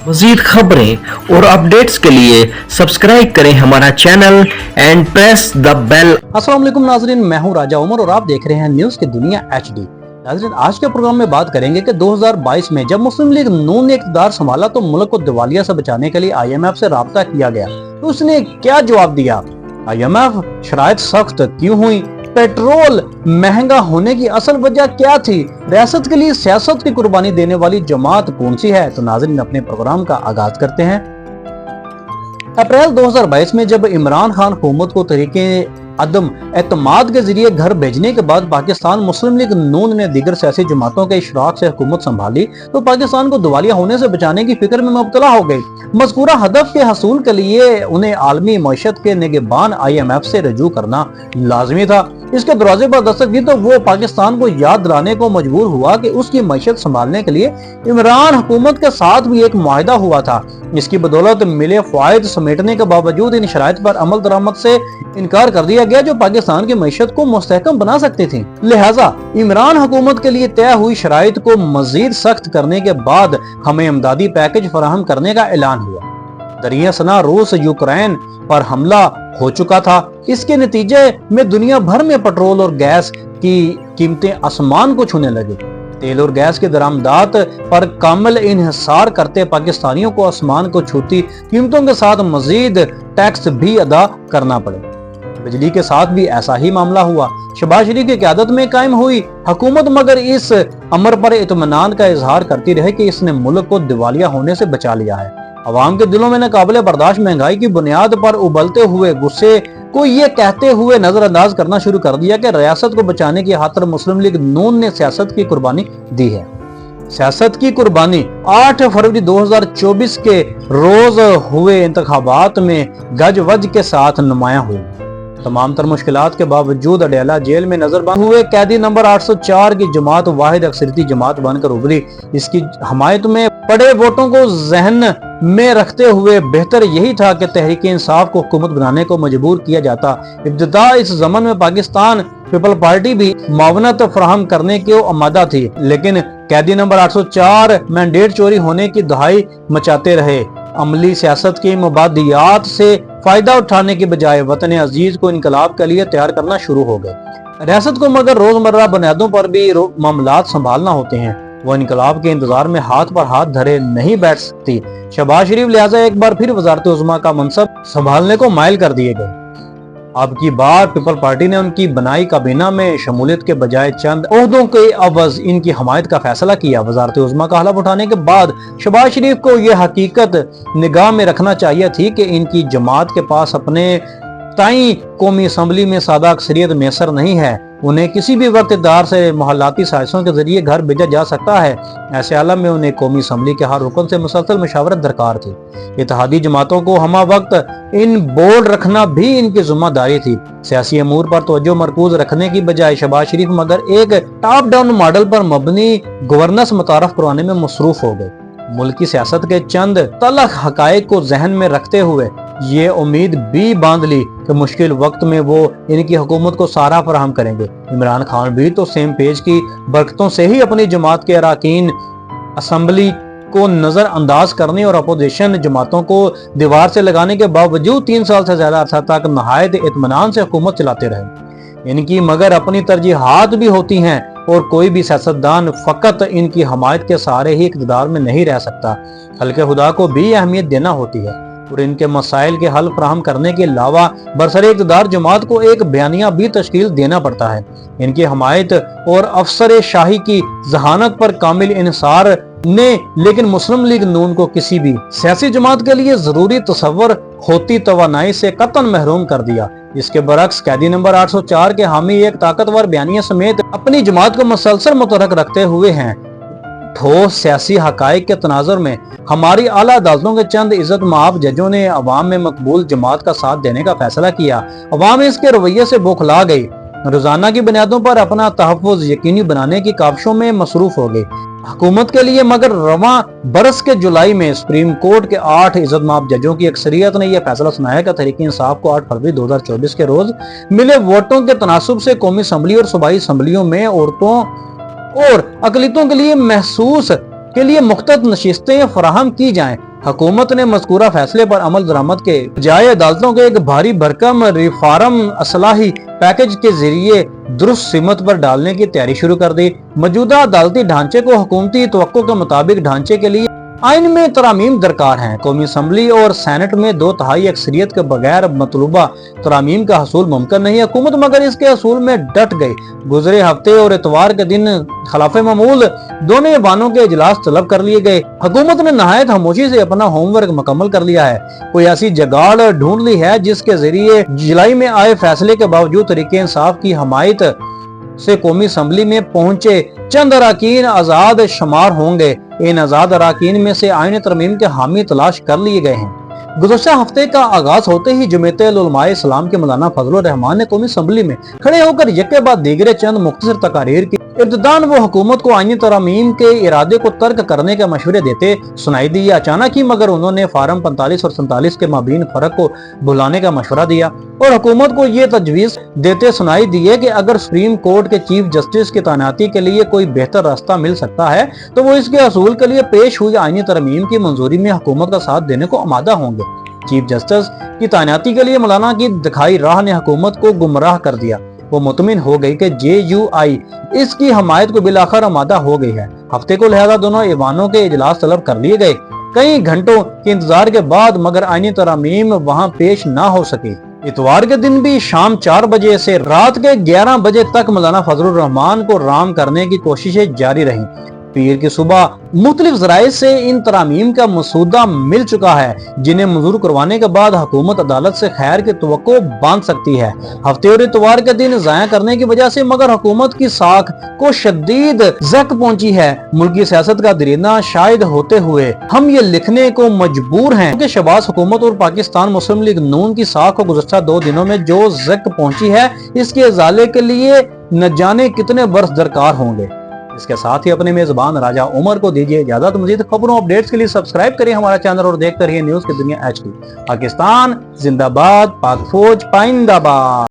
मज़ीद खबरें और अपडेट्स के लिए सब्सक्राइब करें हमारा channel and press the bell. अस्सलाम वालेकुम नाजरीन, मैं हूं राजा उमर और आप देख रहे हैं न्यूज की दुनिया HD। नाजरीन, आज के प्रोग्राम में बात करेंगे कि 2022 में जब मुस्लिम लीग नून ने इक़्तिदार संभाला तो मुल्क को दिवालिया से बचाने के लिए IMF से राब्ता किया गया, तो उसने क्या जवाब दिया? IMF शराइत सख्त क्यों हुई? पेट्रोल महंगा होने की असल वजह क्या थी? रियासत के लिए सियासत की कुर्बानी देने वाली जमात कौन सी है? तो नाज़रीन, अपने प्रोग्राम का आगाज करते हैं। अप्रैल 2022 में जब इमरान खान हुकूमत को तरीके अदम एतमाद के जरिए घर भेजने के बाद पाकिस्तान मुस्लिम लीग नून ने दीगर सियासी जमातों के इशराक से हुकूमत संभाली तो पाकिस्तान को दिवालिया होने से बचाने की फिक्र में मुब्तला हो गई। मज़कूरा हदफ के हसूल के लिए उन्हें आलमी मईशत के निगहबान IMF से रजू करना लाजमी था। इसके दरवाजे पर दस्तक दी तो वो पाकिस्तान को याद दिलाने को मजबूर हुआ कि उसकी मईशत संभालने के लिए इमरान हुकूमत के साथ भी एक मुआहिदा हुआ था। इसकी बदौलत मिले फायद समेटने के बावजूद इन शराइत पर अमल दरामद से इनकार कर दिया गया जो पाकिस्तान की मईशत को मुस्तहकम बना सकती थी। लिहाजा इमरान हुकूमत के लिए तय हुई शराइत को मजीद सख्त करने के बाद हमें इमदादी पैकेज फराहम करने का ऐलान हुआ। दरिया सना रूस यूक्रेन पर हमला हो चुका था। इसके नतीजे में दुनिया भर में पेट्रोल और गैस की कीमतें आसमान को छूने लगी। तेल और गैस के दरामदात पर कामिल इन्हिसार करते पाकिस्तानियों को आसमान को छूती कीमतों के साथ मजीद टैक्स भी अदा करना पड़े। बिजली के साथ भी ऐसा ही मामला हुआ। शहबाज शरीफ की क़यादत में कायम हुई हुकूमत मगर इस अमर पर इत्मीनान का इजहार करती रहे कि इसने मुल्क को दिवालिया होने से बचा लिया है। अवाम के दिलों में नाकाबिले बर्दाश्त महंगाई की बुनियाद पर उबलते हुए गुस्से को ये कहते हुए नजरअंदाज करना शुरू कर दिया कि रियासत को बचाने की खातिर मुस्लिम लीग नून ने सियासत की कुर्बानी दी है। सियासत की कुर्बानी 8 फरवरी 2024 के रोज हुए इंतखाबात में गजवज के साथ नुमाया हुई। तमाम तर मुश्किलात के बावजूद अडयाला जेल में नजरबंद हुए कैदी नंबर 804 की जमात वाहिद अक्सरियती जमात बनकर उभरी। इसकी हमायत में पड़े वोटों को जहन में रखते हुए बेहतर यही था कि तहरीक इंसाफ को हुकूमत बनाने को मजबूर किया जाता। इब्तिदा इस जमन में पाकिस्तान पीपल पार्टी भी मावनत फराहम करने को आमादा थी, लेकिन कैदी नंबर 804 मैंडेट चोरी होने की दहाई मचाते रहे। अमली सियासत की मुबादियात से फायदा उठाने के बजाय वतन अजीज को इनकलाब के लिए तैयार करना शुरू हो गए। रियासत को मगर रोजमर्रा बुनियादों पर भी मामलात संभालना होते हैं। वो इनकलाब के इंतजार में हाथ पर हाथ धरे नहीं बैठ सकती। शहबाज शरीफ लिहाजा एक बार फिर वजारत उज़्मा का मनसब संभालने को माइल कर दिए गए। अब की बार पीपल पार्टी ने उनकी बनाई काबीना में शमूलियत के बजाय चंद ओहदों के अवज इनकी हमायत का फैसला किया। वजारत उज़्मा का हलफ उठाने के बाद शहबाज शरीफ को यह हकीकत निगाह में रखना चाहिए थी कि इनकी जमात के पास अपने ताई कौमी असम्बली में सादा अक्सरियत मैसर नहीं है। उन्हें किसी भी वक्त इक़्तिदार से मोहल्लाती साजिशों के जरिए घर भेजा जा सकता है। ऐसे आलम में उन्हें कौमी असम्बली के हर रुकन से मुसलसल मशावरत दरकार थी। इत्तेहादी जमातों को हमा वक्त इन बोर्ड रखना भी इनकी जिम्मेदारी थी। सियासी अमूर पर तवज्जो मरकूज रखने की बजाय शहबाज शरीफ मगर एक टॉप डाउन मॉडल पर मबनी गवर्नेंस मुतारफ करवाने में मसरूफ हो गए। मुल्की सियासत के चंद तलख हकायक को जहन में रखते हुए ये उम्मीद भी बांध ली कि मुश्किल वक्त में वो इनकी हुकूमत को सहारा फराहम करेंगे। इमरान खान भी तो सेम पेज की बरकतों से ही अपनी जमात के अरकान असम्बली को नजर अंदाज करने और अपोजिशन जमातों को दीवार से लगाने के बावजूद 3 साल से ज्यादा अरसा तक नहायत इत्मीनान से हुकूमत चलाते रहे। इनकी मगर अपनी तरजीहात भी होती हैं और कोई भी सियासतदान फकत इनकी हमायत के सहारे ही इक़्तिदार में नहीं रह सकता। हल्के खुदा को भी अहमियत देना होती है और इनके मसाइल के हल फराहम करने के अलावा बरसरे इक़्तिदार जमात को एक बयानिया भी तश्कील देना पड़ता है। इनकी हमायत और अफसर शाही की जहानत पर कामिल इन्हिसार ने लेकिन मुस्लिम लीग नून को किसी भी सियासी जमात के लिए जरूरी तसव्वुर होती तवानाई से कतन महरूम कर दिया। इसके बरक्स कैदी नंबर 804 के हामी एक ताकतवर बयानिया समेत अपनी जमात को मुसलसल मुतहर्रिक रखते हुए हैं। ठोस सियासी हकायक के तनाजुर में हमारी आला अदालतों के चंद इज्जत माब जजों ने अवाम में मकबूल जमात का साथ देने का फैसला किया। अवाम इसके रवैये से बौखला गई। रोजाना की बुनियादों पर अपना तहफ़्फ़ुज़ यकीनी बनाने की काविशों में मसरूफ हो गई। हुकूमत के लिए मगर रवां बरस के जुलाई में सुप्रीम कोर्ट के 8 इज्जतमाब जजों की अक्सरियत ने यह फैसला सुनाया कि तहरीक इंसाफ को 8 फरवरी 2024 के रोज मिले वोटों के तनासुब से कौमी असम्बली और सूबाई असम्बलियों में औरतों और अकलियतों के लिए महसूस के लिए मुख्तलिफ नशिस्तें फराहम की जाएं। हुकूमत ने मज़कूरा फैसले पर अमल दरामद के बजाय अदालतों के एक भारी भरकम रिफॉर्म असलाही पैकेज के जरिए दुरुस्त सिमत पर डालने की तैयारी शुरू कर दी। मौजूदा अदालती ढांचे को हुकूमती तवक्को के मुताबिक ढांचे के लिए आइन में तरामीम दरकार हैं। कौमी असम्बली और सेनेट में 2/3 अक्सरियत के बगैर मतलूबा तरामीम का हसूल मुमकिन नहीं है। हुकूमत मगर इसके हसूल में डट गई। गुजरे हफ्ते और इतवार के दिन खिलाफ मामूल दोनों ऐवानों के इजलास तलब कर लिए गए। हुकूमत ने नहायत खामोशी से अपना होमवर्क मुकम्मल कर लिया है। कोई ऐसी जगाड़ ढूंढ ली है जिसके जरिए जुलाई में आए फैसले के बावजूद तरीके इंसाफ की हमायत से कौमी असम्बली में पहुंचे चंद अराकीन आजाद शुमार होंगे। इन आजाद अराकीन में से आईन तरमीम के हामी तलाश कर लिए गए हैं। गुज़श्ता हफ्ते का आगाज होते ही जमीयत उलमाए इस्लाम के मौलाना फजलुर रहमान ने कौमी असम्बली में खड़े होकर यके बाद दीगरे चंद मुख्तसर तकारीर की। इब्तिदान वो हुकूमत को आईनी तरामीम के इरादे को तर्क करने के मशवरे देते सुनाई दिए। अचानक ही मगर उन्होंने फार्म 45 और 47 के माबीन फर्क को भुलाने का मशवरा दिया और हुकूमत को ये तजवीज देते सुनाई दिए कि अगर सुप्रीम कोर्ट के चीफ जस्टिस की तैनाती के लिए कोई बेहतर रास्ता मिल सकता है तो वो इसके असूल के लिए पेश हुई आईनी तरमीम की मंजूरी में हुकूमत का साथ देने को आमादा होंगे। चीफ जस्टिस की तैनाती के लिए मौलाना की दिखाई राह ने हुकूमत को गुमराह कर दिया। वो मुतमिन हो गई कि JUI इसकी हमायत को बिलाखिर आमादा हो गई है। हफ्ते को लिहाजा दोनों ऐवानों के इजलास तलब कर लिए गए। कई घंटों के इंतजार के बाद मगर आईनी तरामीम वहां पेश ना हो सकी। इतवार के दिन भी शाम 4 बजे से रात के 11 बजे तक मौलाना फजलुर रहमान को राम करने की कोशिशें जारी रहीं। पीर की सुबह मुख्तलिफ जराए से इन तरामीम का मसूदा मिल चुका है जिन्हें मंजूर करवाने के बाद हुकूमत अदालत से खैर की तवक्को बांध सकती है। हफ्ते और इतवार के दिन जाया करने की वजह से मगर हुकूमत की साख को शदीद जक पहुंची है। मुल्की सियासत का दरीना शायद होते हुए हम ये लिखने को मजबूर हैं कि शहबाज हुकूमत और पाकिस्तान मुस्लिम लीग नून की साख को गुज़श्ता 2 दिनों में जो जक पहुंची है इसके इजाले के लिए न जाने कितने वर्ष दरकार होंगे। इसके साथ ही अपने मेजबान राजा उमर को दीजिए इजाजत। मजीद खबरों अपडेट्स के लिए सब्सक्राइब करिए हमारा चैनल और देखते रहिए न्यूज़ की दुनिया HD। पाकिस्तान जिंदाबाद, पाक फौज पाइंदाबाद।